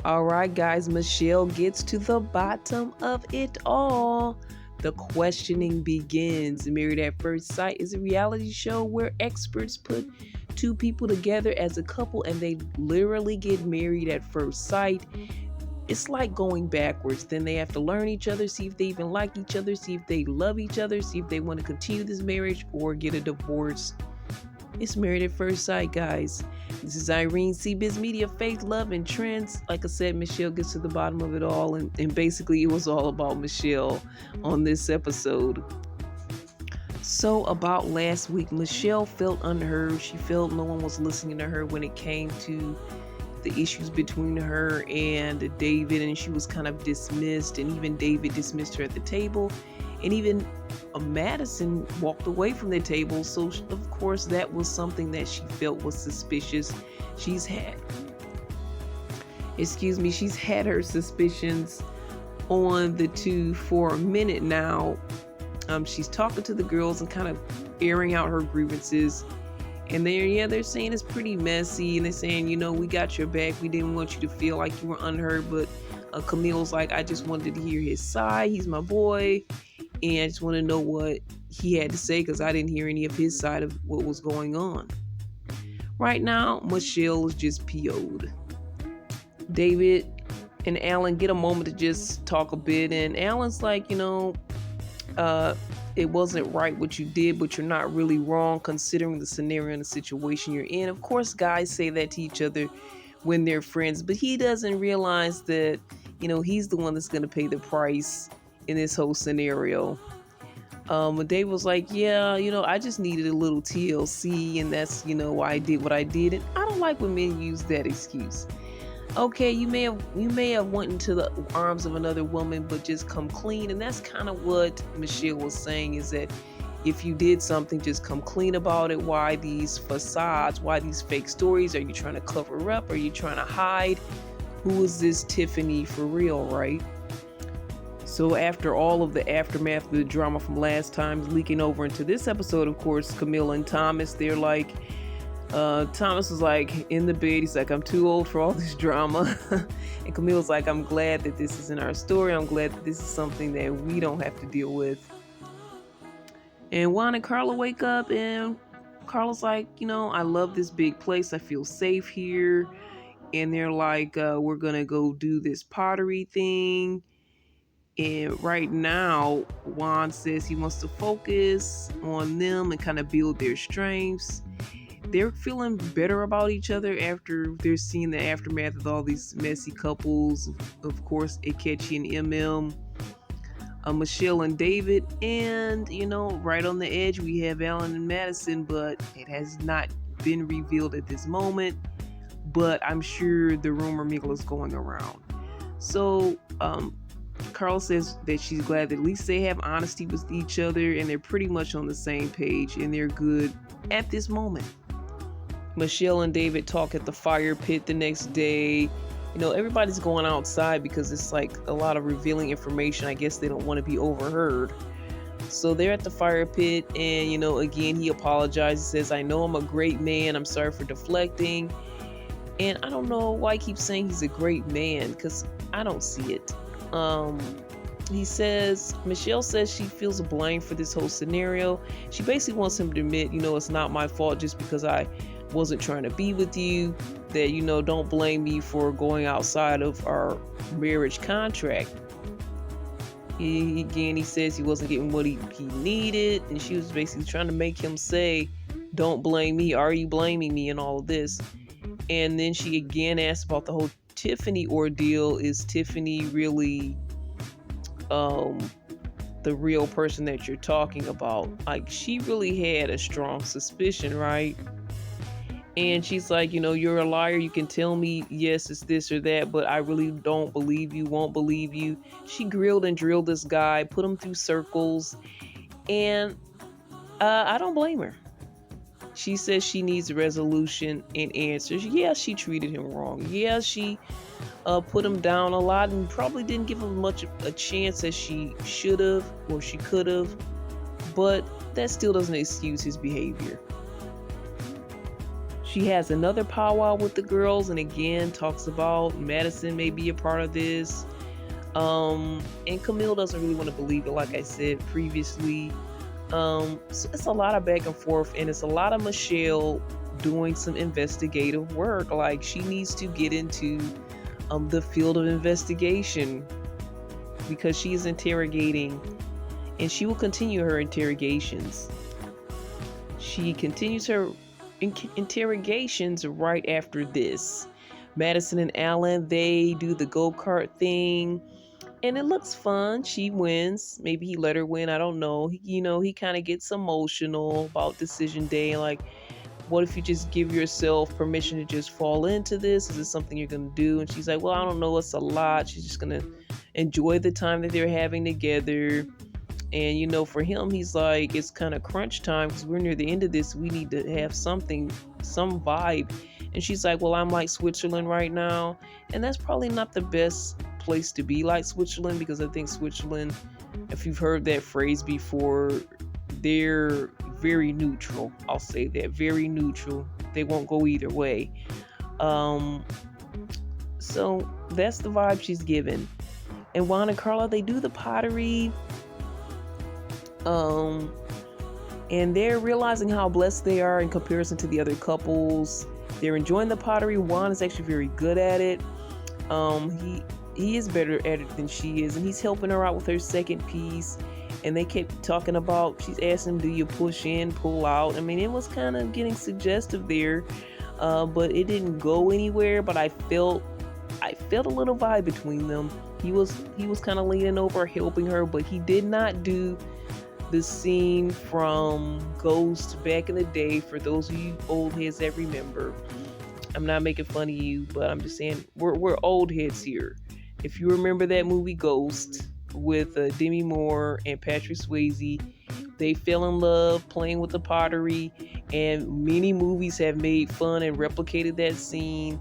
All right, guys, Michelle gets to the bottom of it all. The questioning begins. Married at First Sight is a reality show where experts put two people together as a couple and they literally get married at first sight. It's like going backwards. Then they have to learn each other, see if they even like each other, see if they love each other, see if they want to continue this marriage or get a divorce. It's Married at First Sight, guys. This is Irene, CBiz Media, Faith, Love, and Trends. Like I said, Michelle gets to the bottom of it all, and basically it was all about Michelle on this episode. So, about last week, Michelle felt unheard. She felt no one was listening to her when it came to the issues between her and David, and she was kind of dismissed, and even David dismissed her at the table, and even Madison walked away from the table. So of course that was something that she felt was suspicious. She's had she's had her suspicions on the two for a minute now. She's talking to the girls and kind of airing out her grievances. And they're saying it's pretty messy, and they're saying, we got your back. We didn't want you to feel like you were unheard, but Camille's like, I just wanted to hear his side. He's my boy, and I just want to know what he had to say because I didn't hear any of his side of what was going on. Right now, Michelle is just PO'd. David and Alan get a moment to just talk a bit, and Alan's like, it wasn't right what you did, but you're not really wrong considering the scenario and the situation you're in. Of course, guys say that to each other when they're friends, but he doesn't realize that, he's the one that's going to pay the price in this whole scenario. Dave was like, yeah, I just needed a little TLC, and that's, why I did what I did. And I don't like when men use that excuse. Okay, you may have went into the arms of another woman, but just come clean. And that's kind of what Michelle was saying, is that if you did something, just come clean about it. Why these facades? Why these fake stories? Are you trying to cover up? Are you trying to hide? Who is this Tiffany for real, right? So after all of the aftermath of the drama from last time leaking over into this episode, of course, Camilla and Thomas, they're like, Thomas was like in the bed. He's like, I'm too old for all this drama. And Camilla's like, I'm glad that this isn't our story. I'm glad that this is something that we don't have to deal with. And Juan and Carla wake up, and Carla's like, I love this big place. I feel safe here. And they're like, we're going to go do this pottery thing. And right now, Juan says he wants to focus on them and kind of build their strengths. They're feeling better about each other after they're seeing the aftermath of all these messy couples. Of course, Akechi and MM, Michelle and David, and right on the edge we have Alan and Madison, but it has not been revealed at this moment. But I'm sure the rumor mill is going around. So Carl says that she's glad that at least they have honesty with each other and they're pretty much on the same page and they're good at this moment. Michelle and David talk at the fire pit the next day. Everybody's going outside because it's like a lot of revealing information. I guess they don't want to be overheard. So they're at the fire pit, and again, he apologizes, says, I know I'm a great man. I'm sorry for deflecting. And I don't know why he keeps saying he's a great man, because I don't see it. Michelle says she feels blame for this whole scenario. She basically wants him to admit, it's not my fault just because I wasn't trying to be with you, that, don't blame me for going outside of our marriage contract. He says he wasn't getting what he needed, and she was basically trying to make him say, don't blame me, are you blaming me, and all of this. And then she again asked about the whole Tiffany ordeal. Is Tiffany really the real person that you're talking about? Like, she really had a strong suspicion, right? And she's like, you're a liar. You can tell me, yes, it's this or that, but I really don't believe you, won't believe you. She grilled and drilled this guy, put him through circles, and I don't blame her. She says she needs a resolution and answers. Yeah, she treated him wrong. Yeah, she put him down a lot and probably didn't give him much a chance as she should have or she could have. But that still doesn't excuse his behavior. She has another powwow with the girls and again talks about Madison may be a part of this. And Camille doesn't really want to believe it, like I said previously. So it's a lot of back and forth, and it's a lot of Michelle doing some investigative work. Like she needs to get into the field of investigation because she is interrogating, and she will continue her interrogations. She continues her interrogations right after this. Madison and Alan, they do the go-kart thing and it looks fun. She wins. Maybe he let her win. I don't know. He kind of gets emotional about decision day. Like, what if you just give yourself permission to just fall into this? Is this something you're going to do? And she's like, well, I don't know. It's a lot. She's just going to enjoy the time that they're having together. And, for him, he's like, it's kind of crunch time because we're near the end of this. We need to have some vibe. And she's like, well, I'm like Switzerland right now. And that's probably not the best place to be like Switzerland, because I think Switzerland, if you've heard that phrase before, they're very neutral. I'll say that, very neutral. They won't go either way. So that's the vibe she's given. And Juan and Carla, they do the pottery. And they're realizing how blessed they are in comparison to the other couples. They're enjoying the pottery. Juan is actually very good at it. He is better at it than she is, and he's helping her out with her second piece. And they kept talking about, she's asking him, do you push in, pull out? I mean, it was kind of getting suggestive there, but it didn't go anywhere. But I felt a little vibe between them. He was kind of leaning over, helping her, but he did not do the scene from Ghost back in the day. For those of you old heads that remember, I'm not making fun of you, but I'm just saying we're old heads here. If you remember that movie Ghost with Demi Moore and Patrick Swayze, they fell in love playing with the pottery, and many movies have made fun and replicated that scene.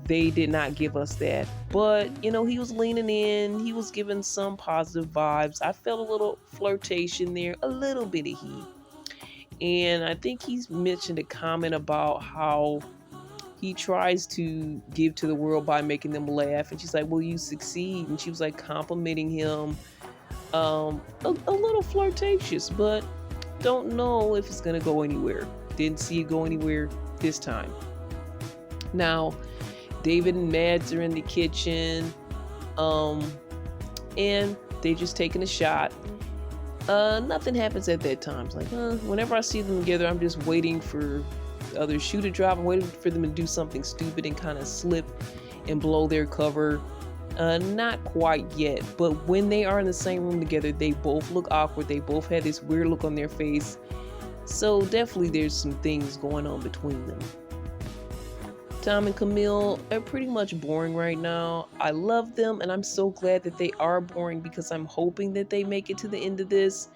They did not give us that, but he was leaning in. He was giving some positive vibes. I felt a little flirtation there, a little bit of heat, and I think he's mentioned a comment about how he tries to give to the world by making them laugh, and she's like, will you succeed? And she was like complimenting him, a little flirtatious, but don't know if it's gonna go anywhere. Didn't see it go anywhere this time. Now David and Mads are in the kitchen, and they just taking a shot. Nothing happens at that time. It's like, whenever I see them together, I'm just waiting for the other shoe to drop. I'm waiting for them to do something stupid and kind of slip and blow their cover. Not quite yet, but when they are in the same room together, they both look awkward. They both had this weird look on their face. So definitely there's some things going on between them. Tom and Camille are pretty much boring right now. I love them, and I'm so glad that they are boring because I'm hoping that they make it to the end of this.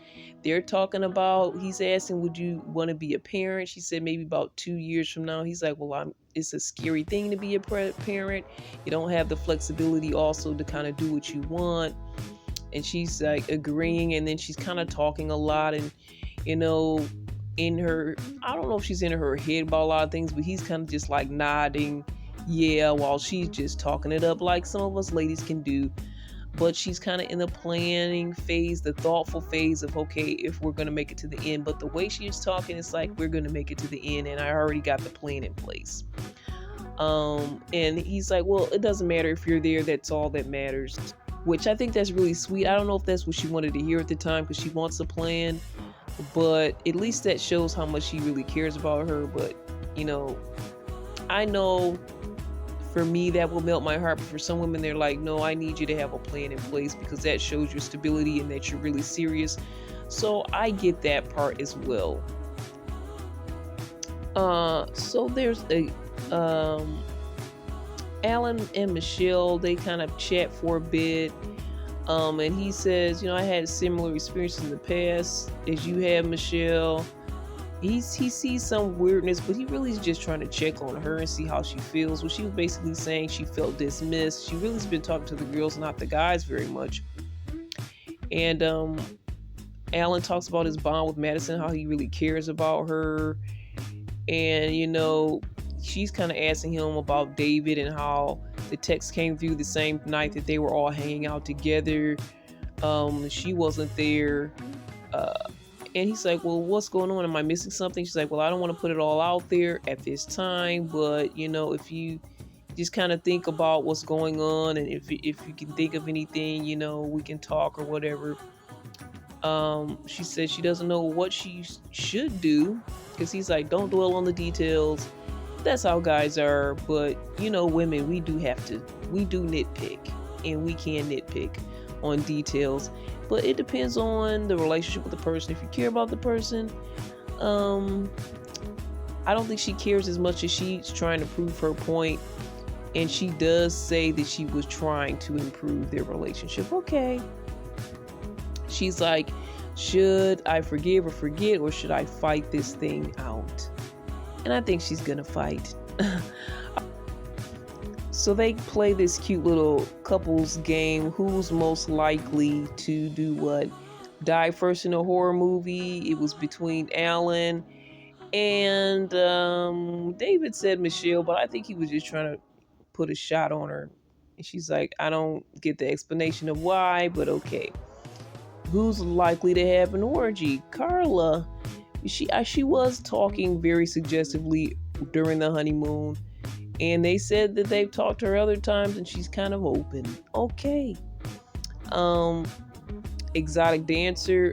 They're talking about, he's asking, would you want to be a parent? She said maybe about 2 years from now. He's like, well, it's a scary thing to be a parent. You don't have the flexibility also to kind of do what you want. And she's like agreeing, and then she's kind of talking a lot, and in her, I don't know if she's in her head about a lot of things, but he's kind of just like nodding, yeah, while she's just talking it up like some of us ladies can do. But she's kind of in the planning phase, the thoughtful phase of, okay, if we're going to make it to the end. But the way she's talking, it's like, we're going to make it to the end, and I already got the plan in place. And he's like, well, it doesn't matter if you're there, that's all that matters. Which I think that's really sweet. I don't know if that's what she wanted to hear at the time, because she wants a plan. But at least that shows how much he really cares about her. But, I know for me that will melt my heart. But for some women, they're like, no, I need you to have a plan in place because that shows your stability and that you're really serious. So I get that part as well. So there's Alan and Michelle, they kind of chat for a bit. And he says, I had similar experiences in the past as you have, Michelle. He sees some weirdness, but he really is just trying to check on her and see how she feels. Well, she was basically saying she felt dismissed. She really has been talking to the girls, not the guys, very much. And Alan talks about his bond with Madison, how he really cares about her. And she's kind of asking him about David and how the text came through the same night that they were all hanging out together. She wasn't there. uh, and he's like, well, what's going on? Am I missing something? She's like, well, I don't want to put it all out there at this time, but if you just kind of think about what's going on, and if you can think of anything, we can talk or whatever. She said she doesn't know what she should do, because he's like, don't dwell on the details. That's how guys are. But women, we do nitpick, and we can nitpick on details. But it depends on the relationship with the person. If you care about the person, I don't think she cares as much as she's trying to prove her point. And she does say that she was trying to improve their relationship. Okay. She's like, should I forgive or forget, or should I fight this thing out? And I think she's gonna fight. So they play this cute little couples game. Who's most likely to do what? Die first in a horror movie. It was between Alan and David said Michelle, but I think he was just trying to put a shot on her. And she's like, I don't get the explanation of why, but okay. Who's likely to have an orgy? Carla. She was talking very suggestively during the honeymoon, and they said that they've talked to her other times and she's kind of open. Okay. Exotic dancer.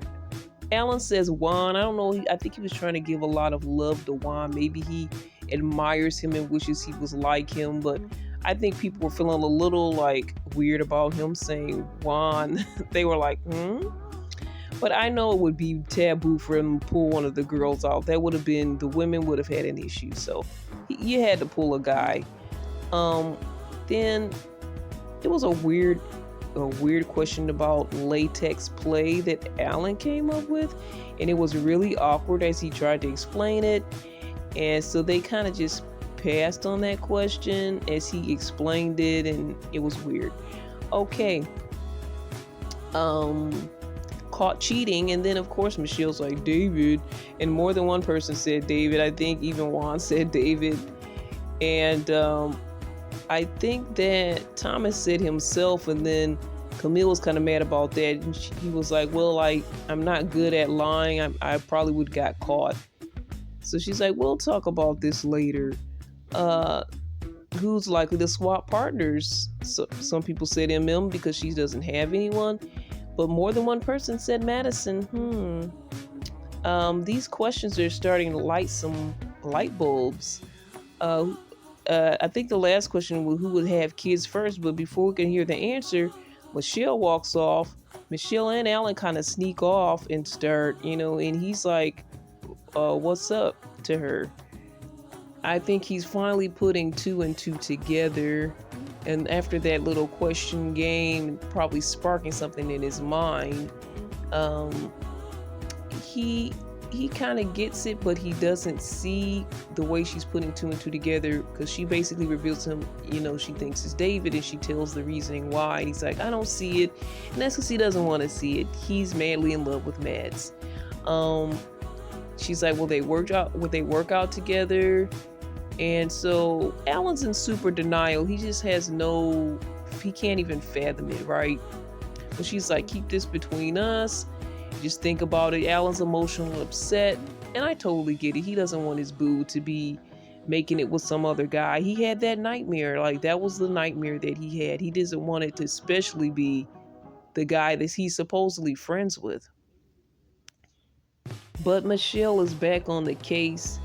Alan says Juan. I don't know. I think he was trying to give a lot of love to Juan. Maybe he admires him and wishes he was like him, but I think people were feeling a little like weird about him saying Juan. They were like, But I know it would be taboo for him to pull one of the girls out. That would have been, the women would have had an issue. So you had to pull a guy. Then it was a weird question about latex play that Alan came up with. And it was really awkward as he tried to explain it. And so they kind of just passed on that question as he explained it, and it was weird. Okay. Caught cheating, and then of course Michelle's like, David, and more than one person said David. I think even Juan said David, and I think that Thomas said himself, and then Camille was kind of mad about that, and he was like, well, I'm not good at lying. I probably would got caught. So she's like, we'll talk about this later. Who's likely to swap partners? So some people said MM because she doesn't have anyone. But more than one person said Madison. These questions are starting to light some light bulbs. I think the last question was who would have kids first, but before we can hear the answer, Michelle walks off. Michelle and Alan kind of sneak off and start, and he's like, what's up to her? I think he's finally putting two and two together. And after that little question game, probably sparking something in his mind, he kind of gets it, but he doesn't see the way she's putting two and two together, because she basically reveals to him, she thinks it's David, and she tells the reasoning why. And he's like, I don't see it. And that's because he doesn't want to see it. He's madly in love with Mads. She's like, will they work out together? And so Alan's in super denial. He just he can't even fathom it, right? But she's like, keep this between us. Just think about it. Alan's emotional, upset. And I totally get it. He doesn't want his boo to be making it with some other guy. He had that nightmare. Like, that was the nightmare that he had. He doesn't want it to especially be the guy that he's supposedly friends with. But Michelle is back on the case.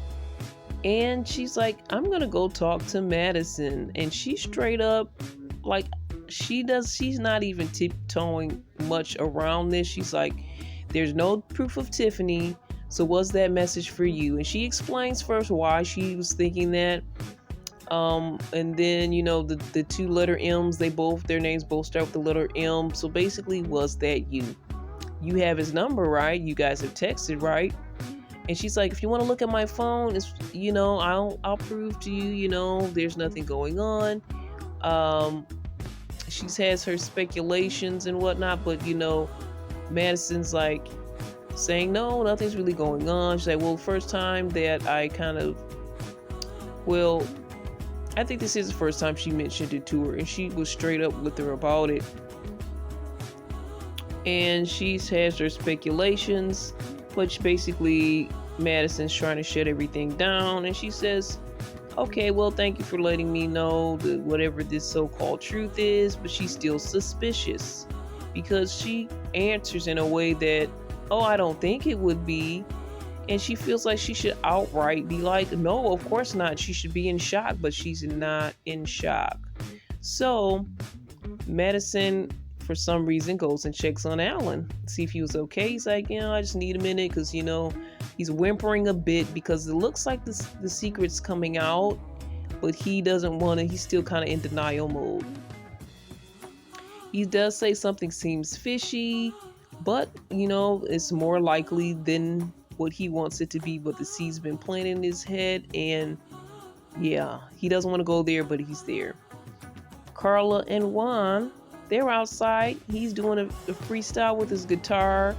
And she's like, I'm going to go talk to Madison. And she straight up, like, she's not even tiptoeing much around this. She's like, there's no proof of Tiffany. So what's that message for you? And she explains first why she was thinking that. And then, the two letter M's, their names both start with the letter M. So basically, was that you? You have his number, right? You guys have texted, right? And she's like, if you want to look at my phone, it's, I'll prove to you, there's nothing going on. She has her speculations and whatnot, but, Madison's like saying, no, nothing's really going on. She's like, well, first time that I kind of Well, I think this is the first time she mentioned it to her, and she was straight up with her about it. And she has her speculations, but basically Madison's trying to shut everything down, and she says, okay, well, thank you for letting me know that whatever this so-called truth is, but she's still suspicious because she answers in a way that, oh, I don't think it would be. And she feels like she should outright be like, no, of course not. She should be in shock, but she's not in shock. So Madison, for some reason, goes and checks on Alan, see if he was okay. He's like, I just need a minute because, he's whimpering a bit because it looks like the secret's coming out, but he doesn't want to. He's still kind of in denial mode. He does say something seems fishy, but, it's more likely than what he wants it to be, but the seed's been planted in his head, and yeah, he doesn't want to go there, but he's there. Carla and Juan, they're outside. He's doing a freestyle with his guitar,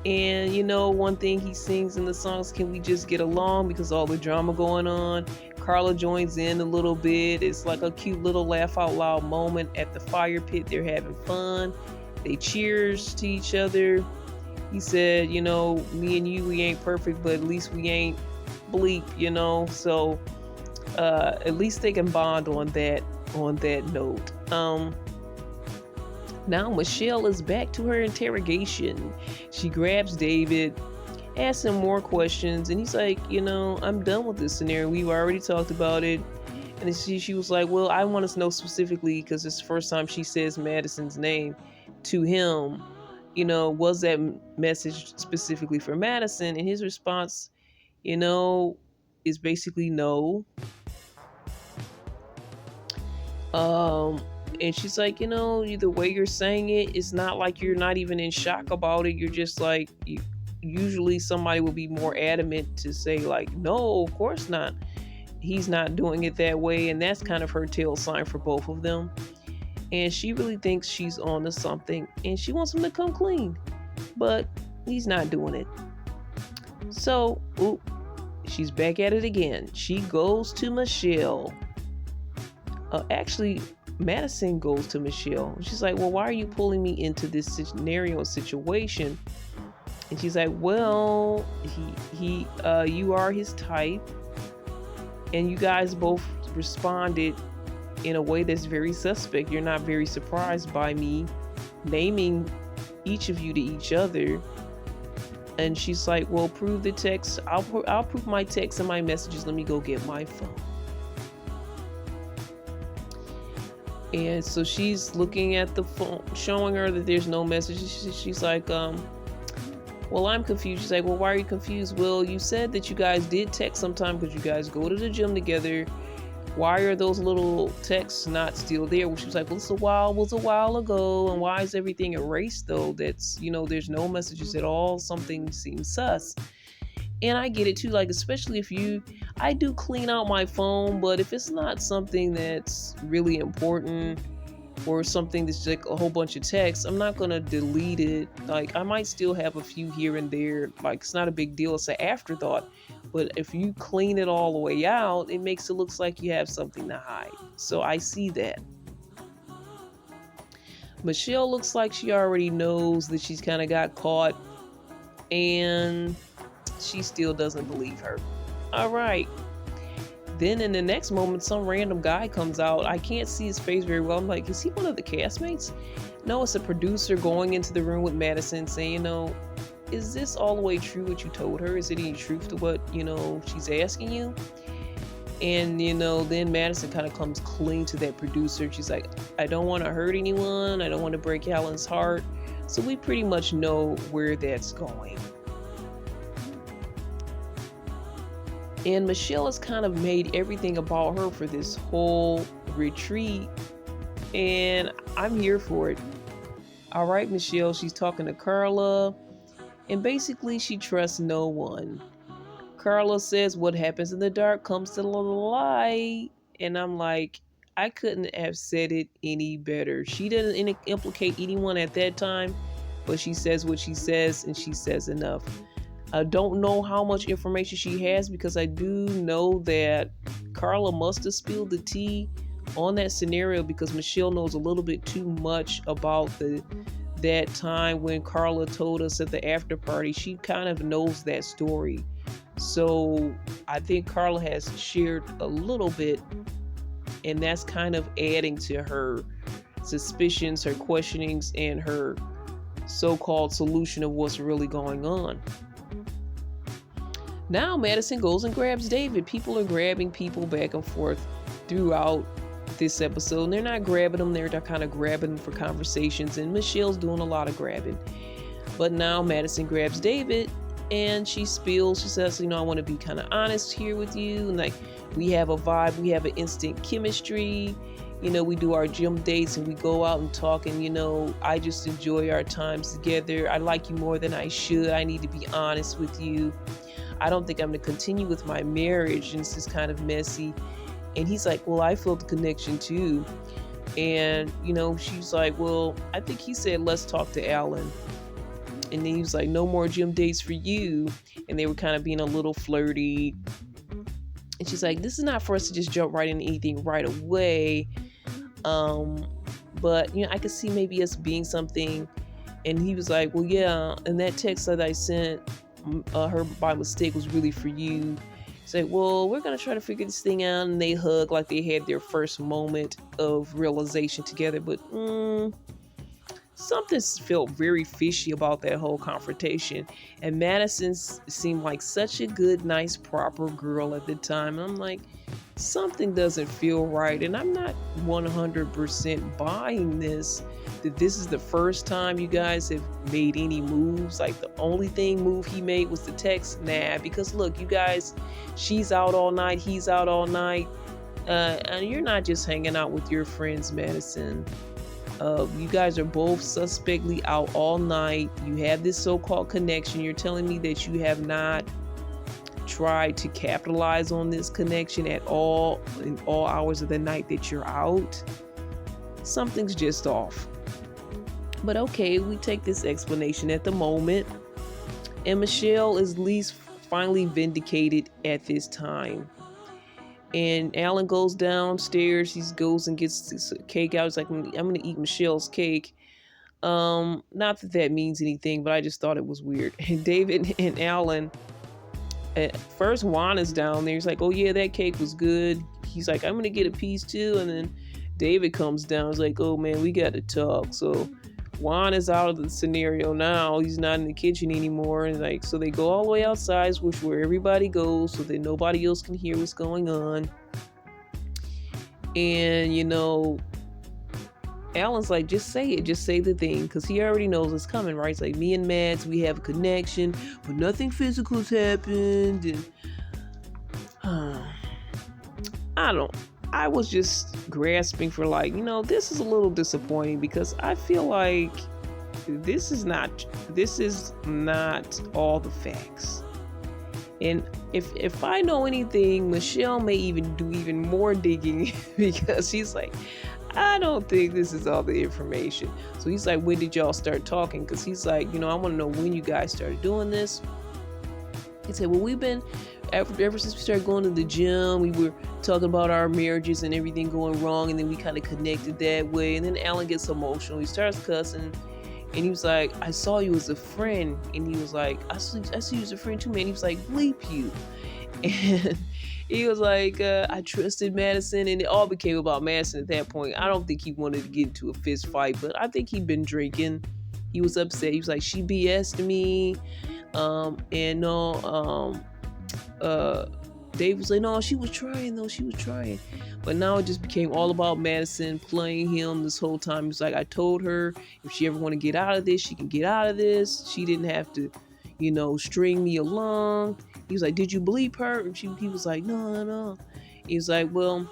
and one thing he sings in the songs, can we just get along, because all the drama going on. Carla joins in a little bit. It's like a cute little laugh out loud moment at the fire pit. They're having fun. They cheers to each other. He said, me and you, we ain't perfect, but at least we ain't bleep, so at least they can bond on that note. Now Michelle is back to her interrogation. She grabs David, asks him more questions, and he's like, I'm done with this scenario. We've already talked about it. And she was like, well, I want to know specifically, because it's the first time she says Madison's name to him. Was that message specifically for Madison? And his response, is basically no. And she's like, the way you're saying it's not like you're not even in shock about it. You're just like, usually somebody will be more adamant to say like, no, of course not. He's not doing it that way. And that's kind of her tail sign for both of them. And she really thinks she's on to something, and she wants him to come clean, but he's not doing it. So, she's back at it again. She goes to Michelle. Actually, Madison goes to Michelle. She's like, well, why are you pulling me into this scenario situation? And she's like, well, you are his type, and you guys both responded in a way that's very suspect. You're not very surprised by me naming each of you to each other. And she's like, well, prove the text. I'll prove my text and my messages. Let me go get my phone. And so she's looking at the phone, showing her that there's no messages. She's like, well, I'm confused. She's like, well, why are you confused? Well, you said that you guys did text sometime because you guys go to the gym together. Why are those little texts not still there? Well, she was like, well, was a while ago. And why is everything erased though? That's, there's no messages at all. Something seems sus. And I get it too. Like, especially if I do clean out my phone, but if it's not something that's really important or something that's like a whole bunch of text, I'm not going to delete it. Like, I might still have a few here and there. Like, it's not a big deal. It's an afterthought. But if you clean it all the way out, it makes it look like you have something to hide. So I see that. Michelle looks like she already knows that she's kind of got caught, and she still doesn't believe her. All right. Then in the next moment, some random guy comes out. I can't see his face very well. I'm like, is he one of the castmates? No, it's a producer going into the room with Madison saying, is this all the way true what you told her? Is it any truth to what, she's asking you? And, then Madison kind of comes clean to that producer. She's like, I don't want to hurt anyone. I don't want to break Alan's heart. So we pretty much know where that's going. And Michelle has kind of made everything about her for this whole retreat. And I'm here for it. All right, Michelle, she's talking to Carla. And basically, she trusts no one. Carla says what happens in the dark comes to the light. And I'm like, I couldn't have said it any better. She didn't implicate anyone at that time, but she says what she says, and she says enough. I don't know how much information she has, because I do know that Carla must have spilled the tea on that scenario, because Michelle knows a little bit too much about that time when Carla told us at the after party. She kind of knows that story. So I think Carla has shared a little bit, and that's kind of adding to her suspicions, her questionings, and her so-called solution of what's really going on. Now Madison goes and grabs David. People are grabbing people back and forth throughout this episode, and they're not grabbing them, they're kind of grabbing them for conversations, and Michelle's doing a lot of grabbing. But now Madison grabs David, and she spills, she says, I want to be kind of honest here with you, and like, we have a vibe, we have an instant chemistry, we do our gym dates and we go out and talk, and I just enjoy our times together. I like you more than I should. I need to be honest with you. I don't think I'm going to continue with my marriage, and this is kind of messy. And he's like, well, I felt the connection too. And, she's like, well, I think he said, let's talk to Alan. And then he was like, no more gym dates for you. And they were kind of being a little flirty. And she's like, this is not for us to just jump right into anything right away. But, I could see maybe us being something. And he was like, well, yeah. And that text that I sent her by mistake was really for you. He's like, well, we're going to try to figure this thing out. And they hug like they had their first moment of realization together. But something felt very fishy about that whole confrontation. And Madison seemed like such a good, nice, proper girl at the time. I'm like, something doesn't feel right. And I'm not 100% buying this, that this is the first time you guys have made any moves. Like, the only move he made was the text. Nah, because look, you guys, she's out all night, he's out all night. And you're not just hanging out with your friends, Madison. You guys are both suspectly out all night. You have this so-called connection. You're telling me that you have not tried to capitalize on this connection at all in all hours of the night that you're out? Something's just off. But okay, we take this explanation at the moment. And Michelle is at least finally vindicated at this time. And Alan goes downstairs. He goes and gets this cake out. He's like, I'm going to eat Michelle's cake. Not that means anything, but I just thought it was weird. And David and Alan, at first Juan is down there. He's like, oh yeah, that cake was good. He's like, I'm going to get a piece too. And then David comes down. He's like, oh man, we got to talk. So Juan is out of the scenario now. He's not in the kitchen anymore. And like, so they go all the way outside, which where everybody goes, so that nobody else can hear what's going on. And Alan's like, just say it, just say the thing, because he already knows it's coming, right? It's like, me and Mads, we have a connection, but nothing physical's happened. And I was just grasping for this is a little disappointing, because I feel like this is not all the facts. And if I know anything, Michelle may even do even more digging, because she's like, I don't think this is all the information. So he's like, when did y'all start talking? Because he's like, I want to know when you guys started doing this. He said, well, we've been, ever since we started going to the gym, we were talking about our marriages and everything going wrong, and then we kind of connected that way. And then Alan gets emotional. He starts cussing, and he was like, I saw you as a friend. And he was like, I see you as a friend too, man. He was like, bleep you. And he was like, I trusted Madison, and it all became about Madison at that point. I don't think he wanted to get into a fist fight, but I think he'd been drinking. He was upset. He was like, she BS'd me. Dave was like, no, she was trying though. She was trying. But now it just became all about Madison playing him this whole time. He's like, I told her if she ever want to get out of this, she can get out of this. She didn't have to, string me along. He was like, did you bleep her? And he was like, no. He was like, well,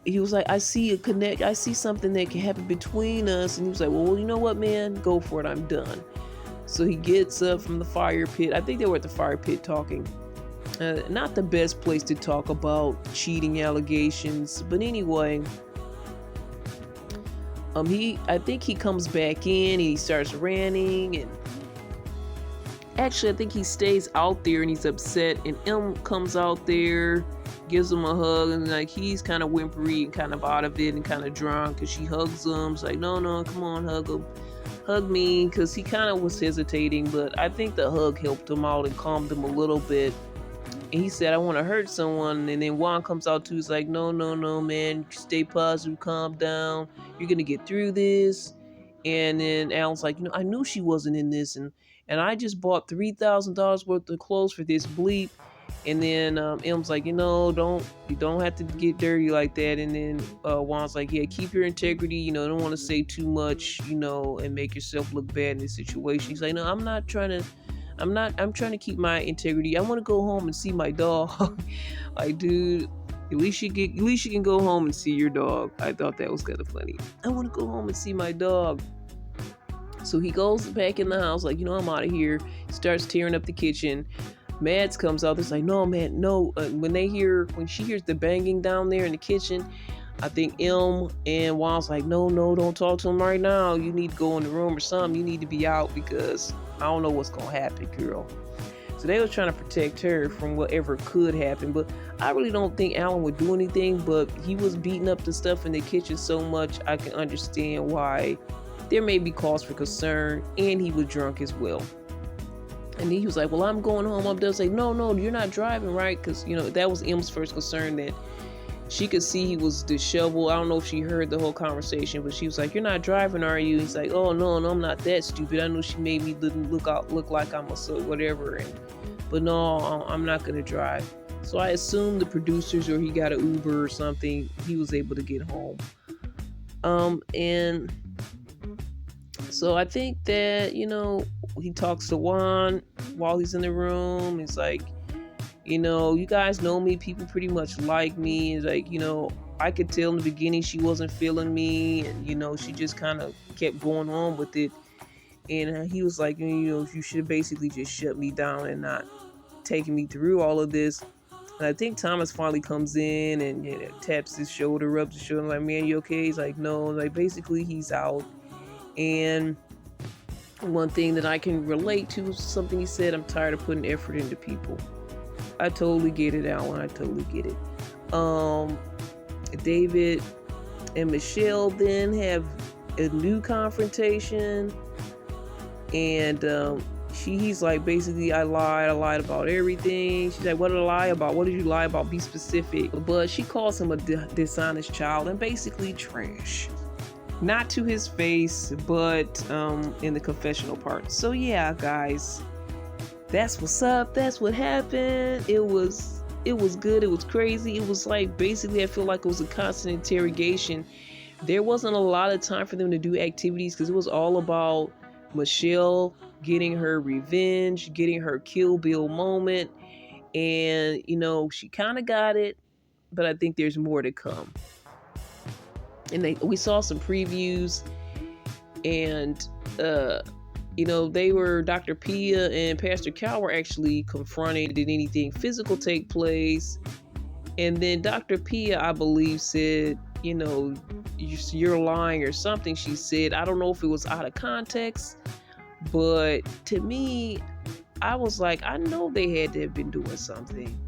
I see something that can happen between us. And he was like, well, you know what, man? Go for it. I'm done. So he gets up from the fire pit. I think they were at the fire pit talking. Not the best place to talk about cheating allegations. But anyway, I think he comes back in and he starts ranting, and Actually, I think he stays out there and he's upset. And M comes out there, gives him a hug, and like he's kind of whimpery and kind of out of it and kind of drunk. And she hugs him. It's like, no, no, come on, hug me, because he kind of was hesitating. But I think the hug helped him out and calmed him a little bit. And he said, I want to hurt someone. And then Juan comes out too. He's like, no, no, no, man. Stay positive. Calm down. You're going to get through this. And then Alan's like, I knew she wasn't in this. And I just bought $3,000 worth of clothes for this bleep. And then M's like, you don't have to get dirty like that. And then Juan's like, yeah, keep your integrity. Don't want to say too much, and make yourself look bad in this situation. He's like, no, I'm trying to keep my integrity. I want to go home and see my dog. Like, dude, at least you can go home and see your dog. I thought that was kind of funny. I want to go home and see my dog. So he goes back in the house, like, I'm out of here. Starts tearing up the kitchen. Mads comes out. It's like, no, man, no. When she hears the banging down there in the kitchen, I think M and Juan's like, no, don't talk to him right now. You need to go in the room or something. You need to be out because I don't know what's going to happen, girl. So they were trying to protect her from whatever could happen. But I really don't think Alan would do anything. But he was beating up the stuff in the kitchen so much, I can understand why there may be cause for concern. And he was drunk as well. And then he was like, well, I'm going home. I'm like, no, you're not driving, right? Because, that was M's first concern, that she could see he was disheveled. I don't know if she heard the whole conversation, but she was like, you're not driving, are you? He's like, oh, no, I'm not that stupid. I know she made me look like I'm a whatever. But no, I'm not going to drive. So I assumed the producers, or he got an Uber or something, he was able to get home. And so I think that, he talks to Juan while he's in the room. It's like, you guys know me. People pretty much like me. It's like, I could tell in the beginning she wasn't feeling me. And, she just kind of kept going on with it. And he was like, you should basically just shut me down and not taking me through all of this. And I think Thomas finally comes in and taps his shoulder, rubs his shoulder, like, man, you okay? He's like, no. Like, basically, he's out. And one thing that I can relate to is something he said, I'm tired of putting effort into people. I totally get it, Alan. I totally get it. David and Michelle then have a new confrontation. And he's like, basically, I lied about everything. She's like, what did I lie about? What did you lie about? Be specific. But she calls him a dishonest child and basically trash. Not to his face, but in the confessional part. So yeah, guys, that's what's up. That's what happened. It was good. It was crazy. It was like, basically, I feel like it was a constant interrogation. There wasn't a lot of time for them to do activities because it was all about Michelle getting her revenge, getting her Kill Bill moment. And, she kind of got it, but I think there's more to come. And we saw some previews, and they were, Dr. Pia and Pastor Cal were actually confronted. Did anything physical take place? And then Dr. Pia, I believe, said, you're lying or something. She said, I don't know if it was out of context, but to me, I was like, I know they had to have been doing something.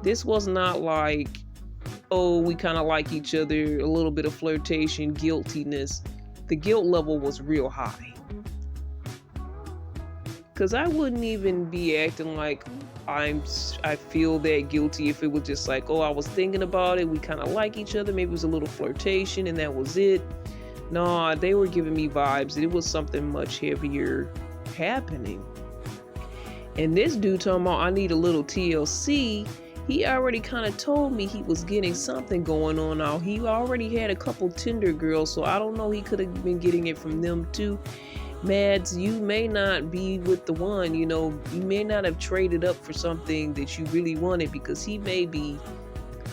This was not like, oh, we kind of like each other, a little bit of flirtation, guiltiness. The guilt level was real high. Because I wouldn't even be acting like I feel that guilty if it was just like, oh, I was thinking about it, we kind of like each other, maybe it was a little flirtation and that was it. No, they were giving me vibes that it was something much heavier happening. And this dude talking about, I need a little TLC. He already kind of told me he was getting something going on now. He already had a couple Tinder girls, so I don't know, he could have been getting it from them too. Mads, you may not be with the one, you may not have traded up for something that you really wanted, because he may be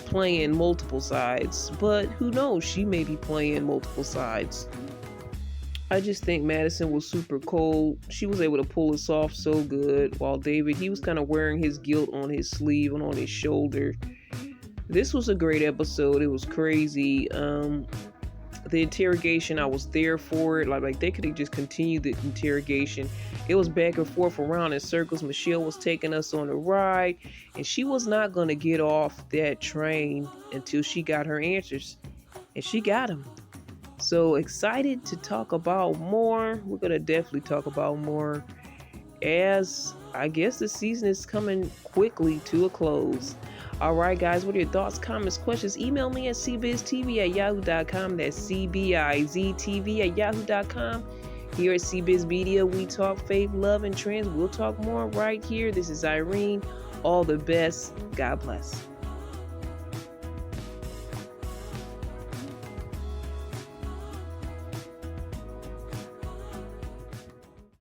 playing multiple sides, but who knows, she may be playing multiple sides. I just think Madison was super cold. She was able to pull this off so good, while David, he was kind of wearing his guilt on his sleeve and on his shoulder. This was a great episode. It was crazy. the interrogation, I was there for it. Like they could have just continued the interrogation. It was back and forth around in circles. Michelle was taking us on a ride, and she was not going to get off that train until she got her answers, and she got them. So excited to talk about more. We're going to definitely talk about more as I guess the season is coming quickly to a close. All right, guys, what are your thoughts, comments, questions? Email me at cbiztv@yahoo.com. That's cbiztv@yahoo.com. Here at CBiz Media, we talk faith, love, and trends. We'll talk more right here. This is Irene. All the best. God bless.